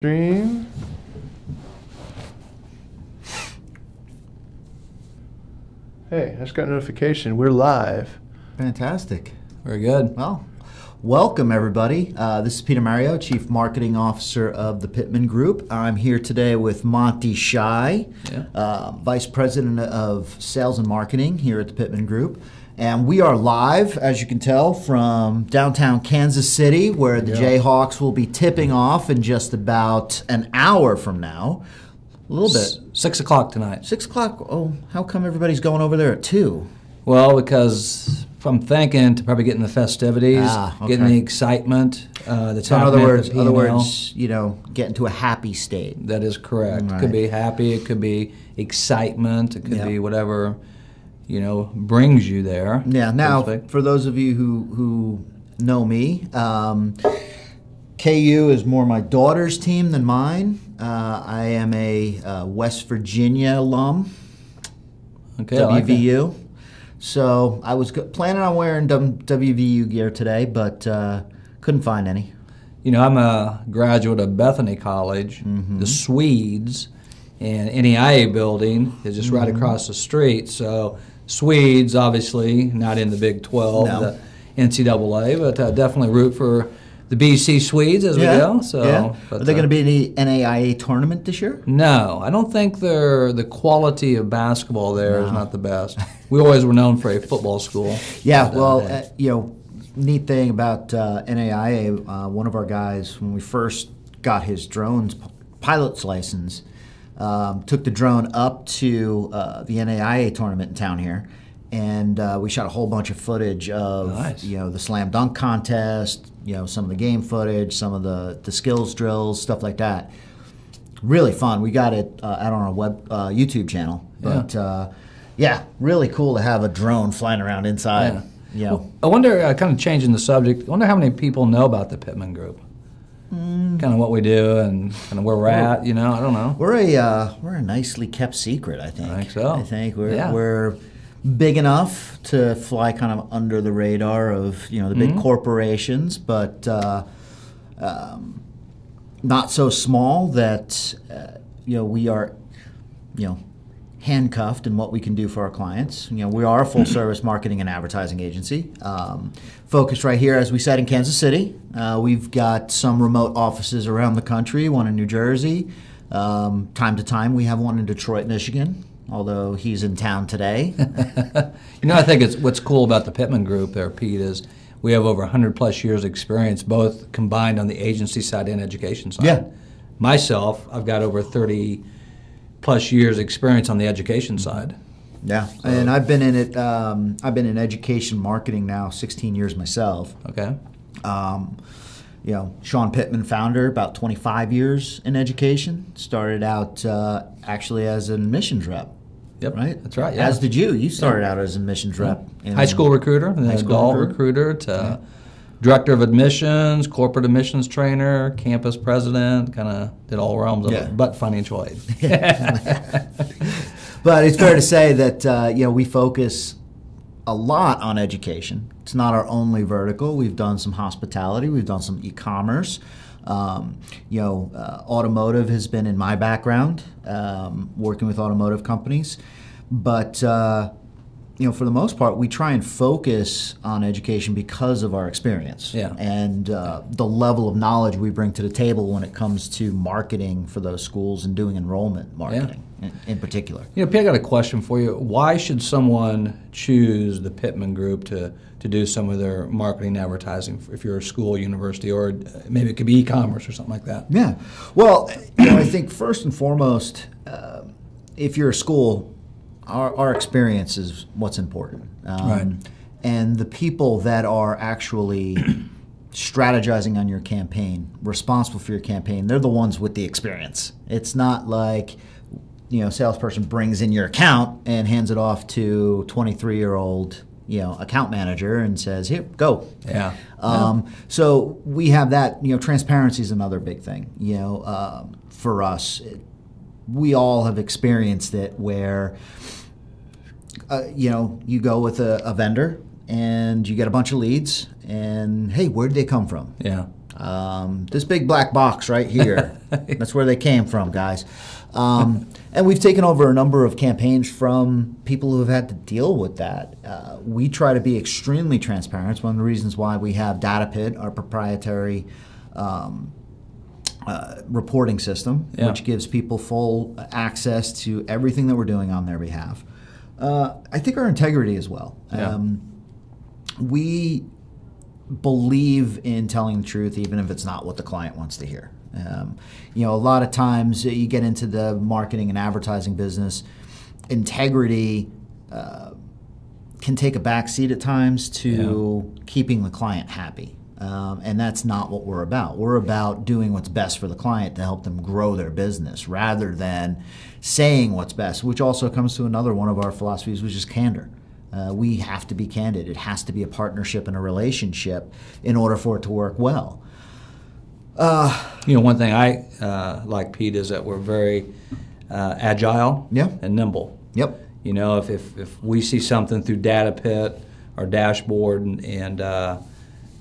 Stream. Hey, I just got a notification. We're live. Fantastic. Very good. Well, welcome everybody. This is Peter Mario, Chief Marketing Officer of the Pittman Group. I'm here today with Monty Shy, Vice President of Sales and Marketing here at the Pittman Group. And we are live, as you can tell, from downtown Kansas City, where the Jayhawks will be tipping off in just about an hour from now. A little bit. 6 o'clock tonight. 6 o'clock? Oh, how come everybody's going over there at 2? Well, because I'm thinking to probably getting the festivities, getting the excitement that's happening. In other words, you know, getting to a happy state. That is correct. Right. It could be happy, it could be excitement, it could be whatever, you know, brings you there. Yeah. Now, for those of you who know me, KU is more my daughter's team than mine. I am a West Virginia alum. Okay, WVU. I like So I was planning on wearing WVU gear today, but couldn't find any. You know, I'm a graduate of Bethany College. The Swedes and NEIA building is just right across the street. So Swedes, obviously, not in the Big 12, the NCAA, but definitely root for the BC Swedes as we go. So, Are they going to be in the NAIA tournament this year? No, I don't think the quality of basketball there is not the best. We always were known for a football school. Yeah, well, you know, neat thing about NAIA, one of our guys, when we first got his drone's pilot's license, took the drone up to the NAIA tournament in town here, and we shot a whole bunch of footage of you know, the slam dunk contest, you know, some of the game footage, some of the skills drills, stuff like that. Really fun. We got it out on our YouTube channel, but yeah, really cool to have a drone flying around inside. Yeah. You know. Well, I wonder, kind of changing the subject, I wonder how many people know about the Pittman Group. Kind of what we do and kind of where we're at, you know, I don't know. We're a nicely kept secret, I think. I think so. I think we're big enough to fly kind of under the radar of, you know, the big corporations, but not so small that you know, we are, you know, handcuffed in what we can do for our clients. You know, we are a full service marketing and advertising agency, focused right here, as we said, in Kansas City. We've got some remote offices around the country, one in New Jersey. Time to time we have one in Detroit, Michigan, although he's in town today. You know, I think what's cool about the Pittman Group there, Pete, is we have over 100 plus years experience, both combined on the agency side and education side. Yeah. Myself, I've got over 30 plus years experience on the education side. Yeah, and I've been in it. I've been in education marketing now 16 years myself. Okay. You know, Sean Pittman, founder, about 25 years in education. Started out actually as an admissions rep. Yep, right. That's right. Yeah. As did you. You started out as an admissions rep. High school recruiter, and then adult recruiter to director of admissions, corporate admissions trainer, campus president. Kind of did all realms of it, but financial aid. But it's fair to say that you know, we focus a lot on education. It's not our only vertical. We've done some hospitality. We've done some e-commerce. You know, automotive has been in my background, working with automotive companies. But you know, for the most part, we try and focus on education because of our experience and the level of knowledge we bring to the table when it comes to marketing for those schools and doing enrollment marketing in particular. You know, Pete, I got a question for you. Why should someone choose the Pittman Group to do some of their marketing and advertising if you're a school, university, or maybe it could be e-commerce or something like that? Yeah. Well, you know, I think first and foremost, if you're a school, our experience is what's important. And the people that are actually strategizing on your campaign, responsible for your campaign, they're the ones with the experience. It's not like, you know, salesperson brings in your account and hands it off to 23-year-old, you know, account manager and says, here, go. Yeah. So we have that, you know, transparency is another big thing, you know, for us. We all have experienced it where, you know, you go with a vendor and you get a bunch of leads and, hey, where did they come from? Yeah. This big black box right here, that's where they came from, guys. And we've taken over a number of campaigns from people who have had to deal with that. We try to be extremely transparent. It's one of the reasons why we have DataPit, our proprietary reporting system, which gives people full access to everything that we're doing on their behalf. I think our integrity as well. We believe in telling the truth even if it's not what the client wants to hear. A lot of times you get into the marketing and advertising business, integrity can take a back seat at times to keeping the client happy. And that's not what we're about. We're about doing what's best for the client to help them grow their business rather than saying what's best, which also comes to another one of our philosophies, which is candor. We have to be candid. It has to be a partnership and a relationship in order for it to work well. One thing I like, Pete, is that we're very agile and nimble. Yep. If we see something through DataPit, our dashboard, and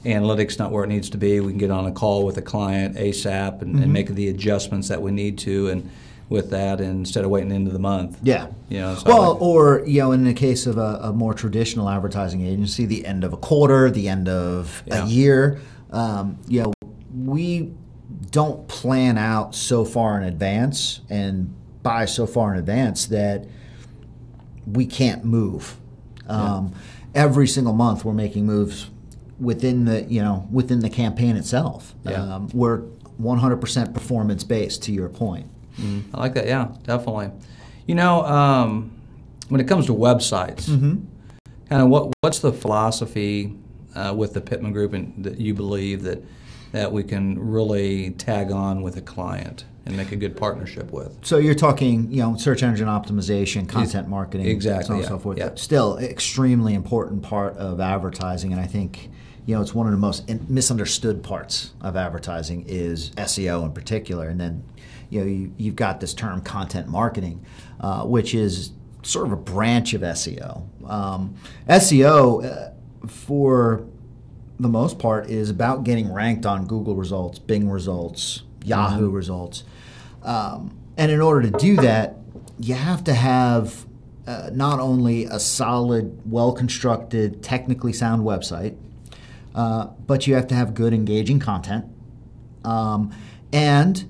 analytics not where it needs to be, we can get on a call with a client ASAP and make the adjustments that we need to, and with that, instead of waiting into the month. Yeah. So in the case of a more traditional advertising agency, the end of a quarter, the end of a year, we don't plan out so far in advance and buy so far in advance that we can't move. Every single month, we're making moves within the campaign itself. We're 100% performance based. To your point. I like that. Yeah, definitely. When it comes to websites, kind of what's the philosophy with the Pittman Group, and that you believe that we can really tag on with a client and make a good partnership with? So you're talking, search engine optimization, content marketing, exactly, so on and so forth. Still, extremely important part of advertising, and I think it's one of the most misunderstood parts of advertising is SEO in particular, and then you've got this term content marketing, which is sort of a branch of SEO. SEO, for the most part, is about getting ranked on Google results, Bing results, Yahoo results. And in order to do that, you have to have not only a solid, well-constructed, technically sound website, but you have to have good, engaging content, and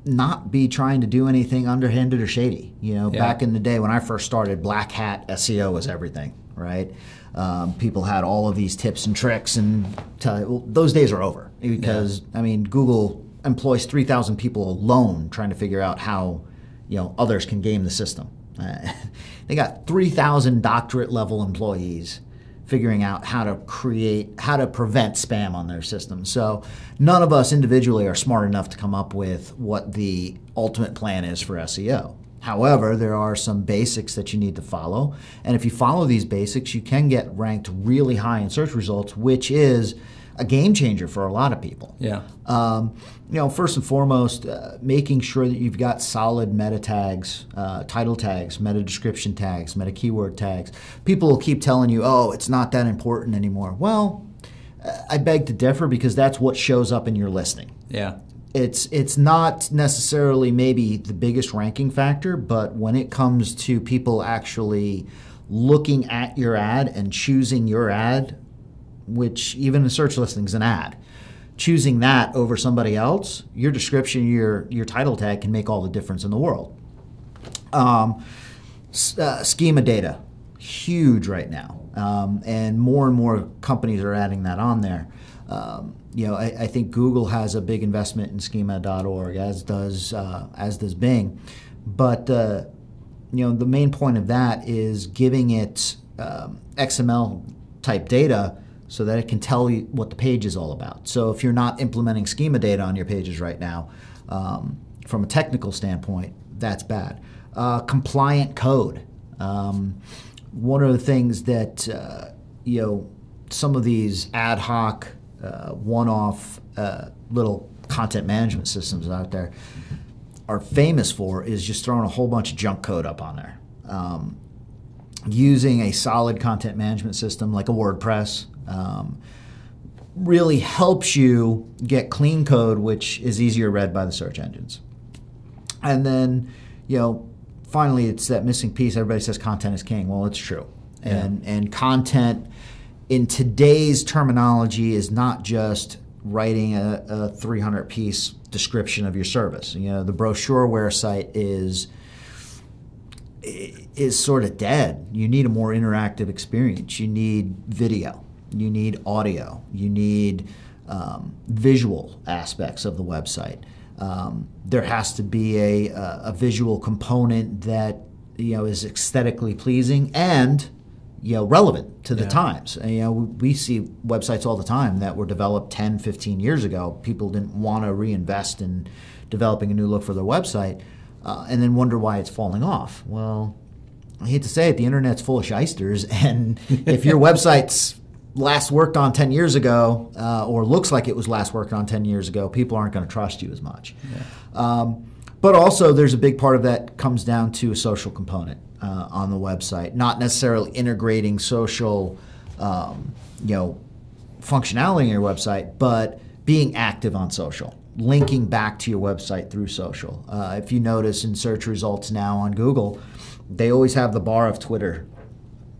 not be trying to do anything underhanded or shady. Back in the day when I first started, black hat SEO was everything, right? People had all of these tips and tricks, and those days are over because Google employs 3,000 people alone trying to figure out how others can game the system. They got 3,000 doctorate level employees figuring out how to prevent spam on their system. So none of us individually are smart enough to come up with what the ultimate plan is for SEO. However, there are some basics that you need to follow, and if you follow these basics, you can get ranked really high in search results, which is a game changer for a lot of people. First and foremost, making sure that you've got solid meta tags, title tags, meta description tags, meta keyword tags. People will keep telling you, oh, it's not that important anymore. Well, I beg to differ, because that's what shows up in your listing. It's not necessarily maybe the biggest ranking factor, but when it comes to people actually looking at your ad and choosing your ad, which even a search listing is an ad, choosing that over somebody else, your description, your title tag can make all the difference in the world. Schema data, huge right now, and more companies are adding that on there. I think Google has a big investment in schema.org, as does Bing. But the main point of that is giving it XML type data so that it can tell you what the page is all about. So if you're not implementing schema data on your pages right now, from a technical standpoint, that's bad. Compliant code. One of the things that some of these ad hoc, one-off little content management systems out there are famous for is just throwing a whole bunch of junk code up on there. Using a solid content management system like a WordPress, really helps you get clean code, which is easier read by the search engines. And then, finally, it's that missing piece. Everybody says content is king. Well, it's true. Yeah. And content in today's terminology is not just writing a 300-piece description of your service. The brochureware site is sort of dead. You need a more interactive experience. You need video. You need audio. You need visual aspects of the website. There has to be a visual component that is aesthetically pleasing and relevant to the times. And, we see websites all the time that were developed 10, 15 years ago. People didn't want to reinvest in developing a new look for their website, and then wonder why it's falling off. Well, I hate to say it, the internet's full of shysters, and if your website's last worked on 10 years ago, or looks like it was last worked on 10 years ago, people aren't going to trust you as much. Yeah. But also, there's a big part of that comes down to a social component on the website, not necessarily integrating social, functionality in your website, but being active on social, linking back to your website through social. If you notice in search results now on Google, they always have the bar of Twitter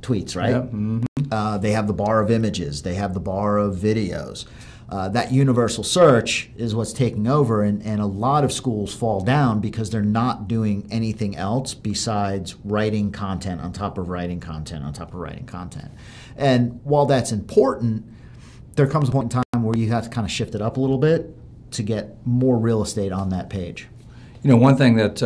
tweets, right? Yep. Mm-hmm. They have the bar of images. They have the bar of videos. That universal search is what's taking over, and a lot of schools fall down because they're not doing anything else besides writing content on top of writing content on top of writing content. And while that's important, there comes a point in time where you have to kind of shift it up a little bit to get more real estate on that page. One thing that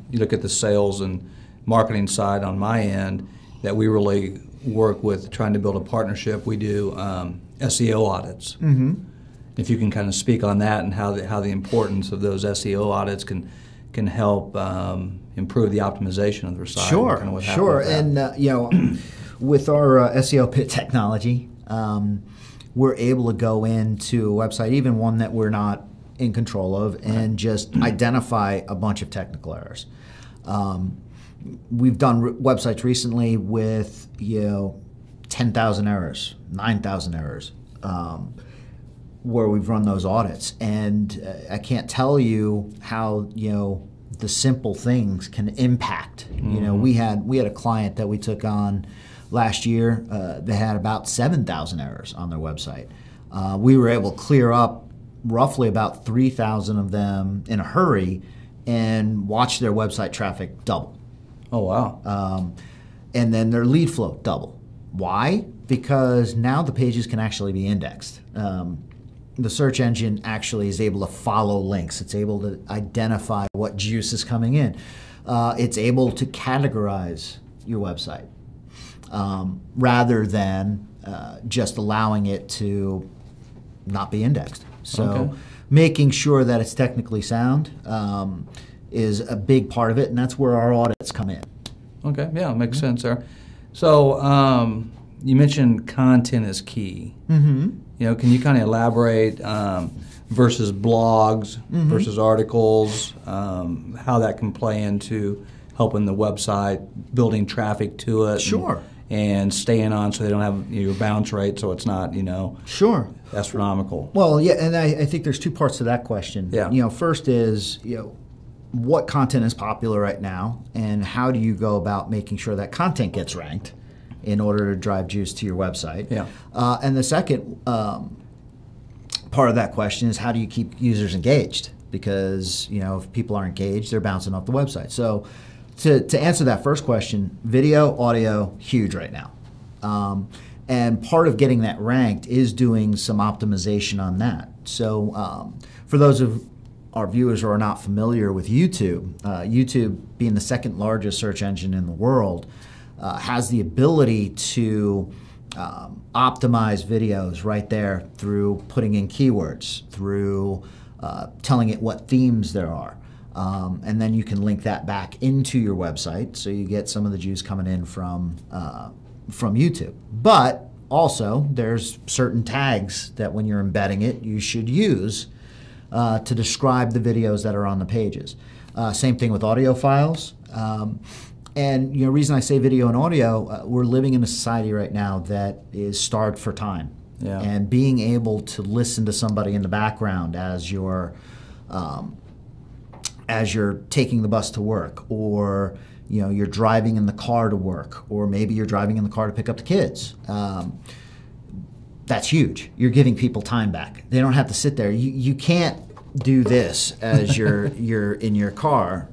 you look at the sales and marketing side on my end that we really work with trying to build a partnership, we do SEO audits. Mm-hmm. If you can kind of speak on that and how the importance of those SEO audits can help improve the optimization of their site. Sure, and kind of sure. And with our SEO Pit technology, we're able to go into a website, even one that we're not in control of, and just identify a bunch of technical errors. We've done websites recently with 10,000 errors, 9,000 errors, where we've run those audits, and I can't tell you how the simple things can impact. Mm-hmm. We had a client that we took on last year. They had about 7,000 errors on their website. We were able to clear up roughly about 3,000 of them in a hurry, and watch their website traffic double. Oh wow! And then their lead flow double. Why? Because now the pages can actually be indexed. The search engine actually is able to follow links. It's able to identify what juice is coming in. It's able to categorize your website rather than just allowing it to not be indexed. So making sure that it's technically sound is a big part of it, and that's where our audits come in. Okay, yeah, makes sense there. So you mentioned content is key. Mm-hmm. Can you kind of elaborate versus blogs versus articles, how that can play into helping the website, building traffic to it? Sure. And staying on so they don't have your bounce rate, so it's not, sure, astronomical. Well, yeah, and I think there's two parts to that question. Yeah. First is, what content is popular right now, and how do you go about making sure that content gets ranked in order to drive juice to your website? Yeah. And the second part of that question is, how do you keep users engaged? Because, if people are engaged, they're bouncing off the website. So to answer that first question, video, audio, huge right now. And part of getting that ranked is doing some optimization on that. So for those of our viewers who are not familiar with YouTube, YouTube being the second largest search engine in the world, has the ability to optimize videos right there through putting in keywords, through telling it what themes there are. And then you can link that back into your website, so you get some of the juice coming in from YouTube. But also, there's certain tags that when you're embedding it, you should use to describe the videos that are on the pages. Same thing with audio files. And the reason I say video and audio, we're living in a society right now that is starved for time. Yeah. And being able to listen to somebody in the background as you're taking the bus to work, or you're driving in the car to work, or maybe you're driving in the car to pick up the kids. That's huge. You're giving people time back. They don't have to sit there. You can't do this as you're in your car,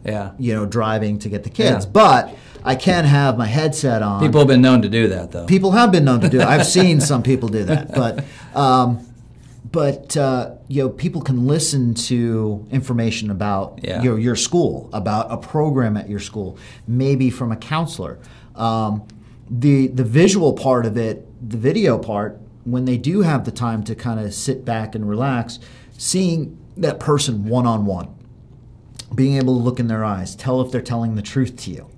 driving to get the kids. Yeah. But I can have my headset on. People have been known to do that, though. People have been known to do it. I've seen some people do that, but people can listen to information about your school, about a program at your school, maybe from a counselor. The visual part of it, the video part, when they do have the time to kind of sit back and relax, seeing that person one-on-one, being able to look in their eyes, tell if they're telling the truth to you,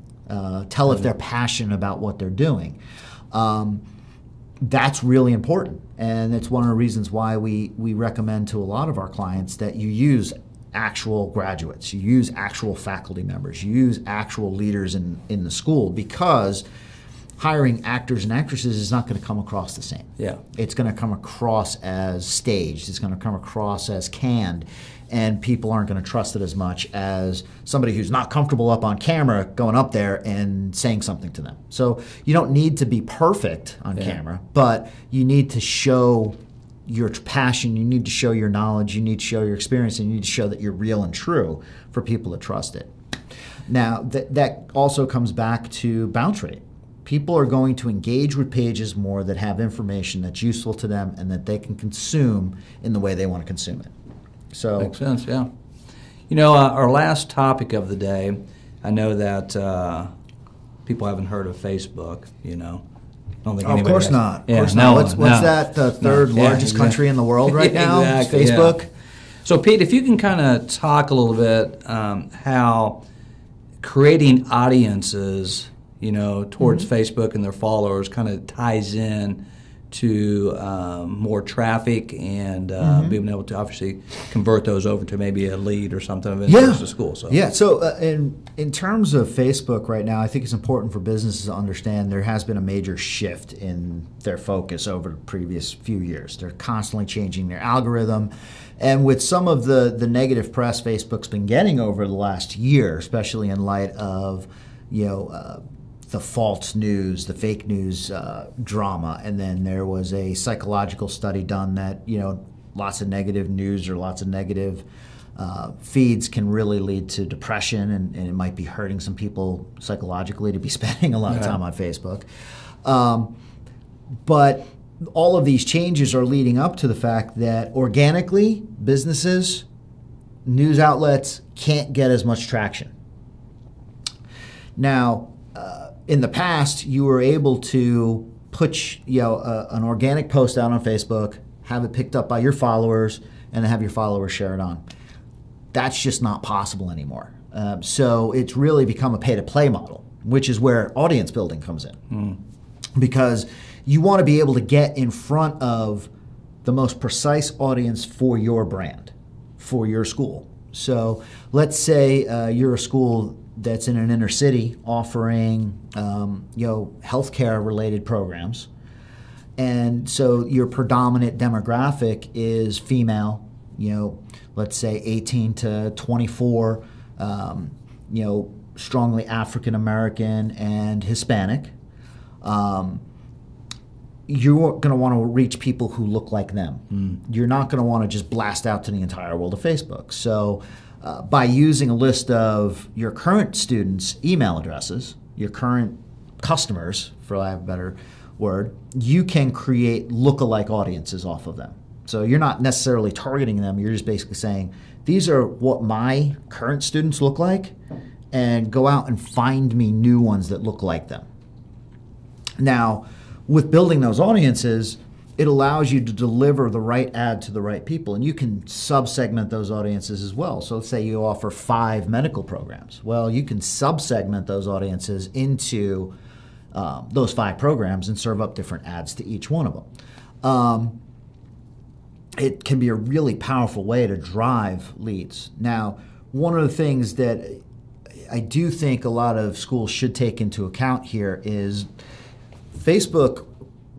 tell if they're passionate about what they're doing. That's really important, and it's one of the reasons why we recommend to a lot of our clients that you use actual graduates, you use actual faculty members, you use actual leaders in the school, because hiring actors and actresses is not going to come across the same. Yeah. It's going to come across as staged. It's going to come across as canned, and people aren't going to trust it as much as somebody who's not comfortable up on camera going up there and saying something to them. So you don't need to be perfect on camera, but you need to show your passion, you need to show your knowledge, you need to show your experience, and you need to show that you're real and true for people to trust it. Now, that also comes back to bounce rate. People are going to engage with pages more that have information that's useful to them and that they can consume in the way they want to consume it. So makes sense, yeah. Our last topic of the day, I know that people haven't heard of Facebook, I don't think anybody of course has. not. Yeah, of course no not. What's one, no. that, the third largest country in the world right now? Exactly, Facebook? Yeah. So, Pete, if you can kind of talk a little bit how creating audiences towards Facebook and their followers kind of ties in to more traffic and being able to obviously convert those over to maybe a lead or something of interest to school. So in terms of Facebook right now, I think it's important for businesses to understand there has been a major shift in their focus over the previous few years. They're constantly changing their algorithm. And with some of the negative press Facebook's been getting over the last year, especially in light of the false news, the fake news drama, and then there was a psychological study done that lots of negative news or lots of negative feeds can really lead to depression, and it might be hurting some people psychologically to be spending a lot of time on Facebook. But all of these changes are leading up to the fact that organically, businesses, news outlets can't get as much traction. Now, in the past, you were able to put an organic post out on Facebook, have it picked up by your followers, and then have your followers share it on. That's just not possible anymore. So it's really become a pay-to-play model, which is where audience building comes in. Because you want to be able to get in front of the most precise audience for your brand, for your school. So let's say you're a school that's in an inner city offering healthcare related programs, and so your predominant demographic is female, let's say 18 to 24, strongly African American and Hispanic. You're going to want to reach people who look like them. You're not going to want to just blast out to the entire world of Facebook. So by using a list of your current students' email addresses, your current customers, for lack of a better word, you can create lookalike audiences off of them. So you're not necessarily targeting them, you're just basically saying, these are what my current students look like, and go out and find me new ones that look like them. Now, with building those audiences, it allows you to deliver the right ad to the right people, and you can sub-segment those audiences as well. So let's say you offer 5 medical programs. Well, you can sub-segment those audiences into those 5 programs and serve up different ads to each one of them. It can be a really powerful way to drive leads. Now, one of the things that I do think a lot of schools should take into account here is Facebook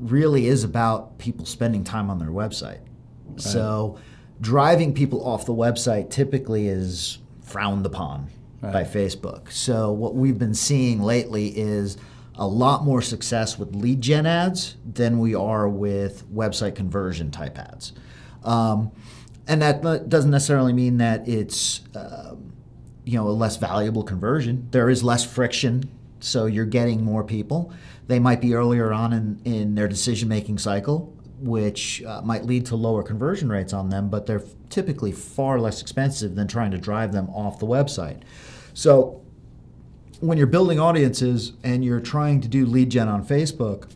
really is about people spending time on their website. Right. So driving people off the website typically is frowned upon by Facebook. So what we've been seeing lately is a lot more success with lead gen ads than we are with website conversion type ads. And that doesn't necessarily mean that it's a less valuable conversion. There is less friction, so you're getting more people. They might be earlier on in their decision-making cycle, which might lead to lower conversion rates on them, but they're typically far less expensive than trying to drive them off the website. So when you're building audiences and you're trying to do lead gen on Facebook,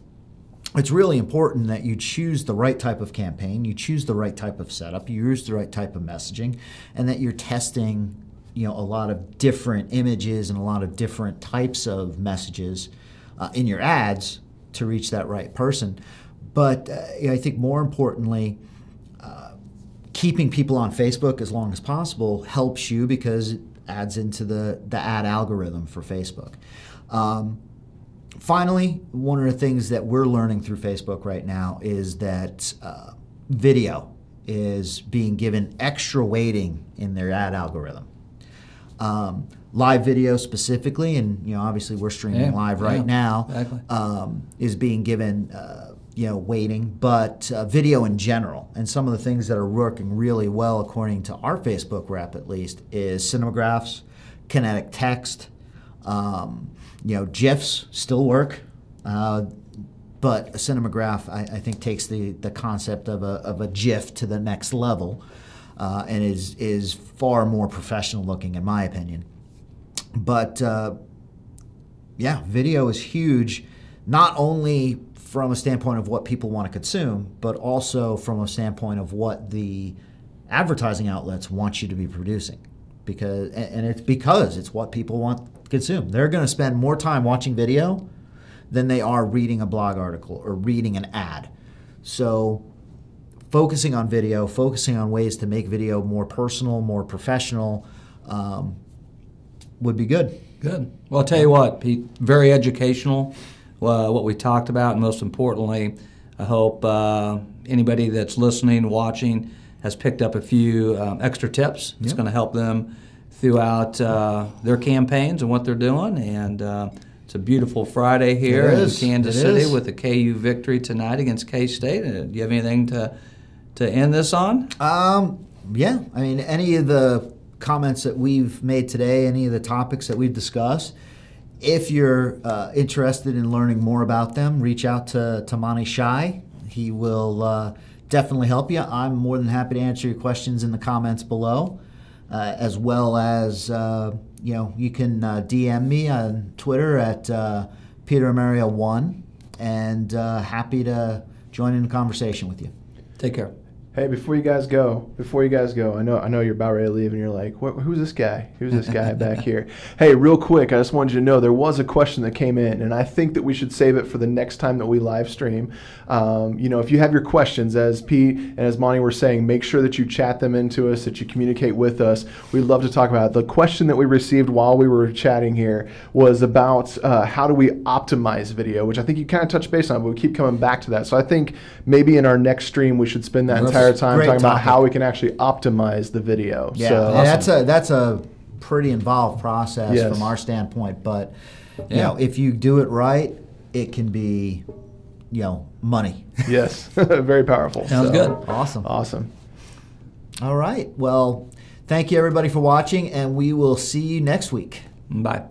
it's really important that you choose the right type of campaign, you choose the right type of setup, you use the right type of messaging, and that you're testing a lot of different images and a lot of different types of messages in your ads to reach that right person. But I think more importantly, keeping people on Facebook as long as possible helps you because it adds into the ad algorithm for Facebook. Finally, one of the things that we're learning through Facebook right now is that video is being given extra weighting in their ad algorithm. Live video specifically, and obviously we're streaming live right now, exactly. Is being given weighting, but video in general. And some of the things that are working really well, according to our Facebook rep at least, is cinemagraphs, kinetic text. GIFs still work, but a cinemagraph I think takes the concept of a GIF to the next level. And is far more professional looking in my opinion. But video is huge, not only from a standpoint of what people want to consume, but also from a standpoint of what the advertising outlets want you to be producing. Because it's what people want to consume. They're going to spend more time watching video than they are reading a blog article or reading an ad. So focusing on video, focusing on ways to make video more personal, more professional, would be good. Good. Well, I'll tell you what, Pete, very educational, what we talked about, and most importantly, I hope anybody that's listening, watching, has picked up a few extra tips. It's going to help them throughout their campaigns and what they're doing. And it's a beautiful Friday here in Kansas City with the KU victory tonight against K-State. Do you have anything to end this on? Any of the comments that we've made today, any of the topics that we've discussed, if you're interested in learning more about them, reach out to Monty Shai. He will definitely help you. I'm more than happy to answer your questions in the comments below, as well as you can DM me on Twitter at PeterAmario1, and happy to join in the conversation with you. Take care. Hey, before you guys go, I know you're about ready to leave, and you're like, who's this guy? Who's this guy back here? Hey, real quick, I just wanted you to know there was a question that came in, and I think that we should save it for the next time that we live stream. If you have your questions, as Pete and as Monty were saying, make sure that you chat them into us, that you communicate with us. We'd love to talk about it. The question that we received while we were chatting here was about how do we optimize video, which I think you kind of touched base on, but we keep coming back to that. So I think maybe in our next stream we should spend that entire time talking about how we can actually optimize the video. Yeah, so, that's a pretty involved process from our standpoint, but if you do it right, it can be money. Yes. Very powerful. Sounds good. Awesome. All right. Well, thank you everybody for watching, and we will see you next week. Bye.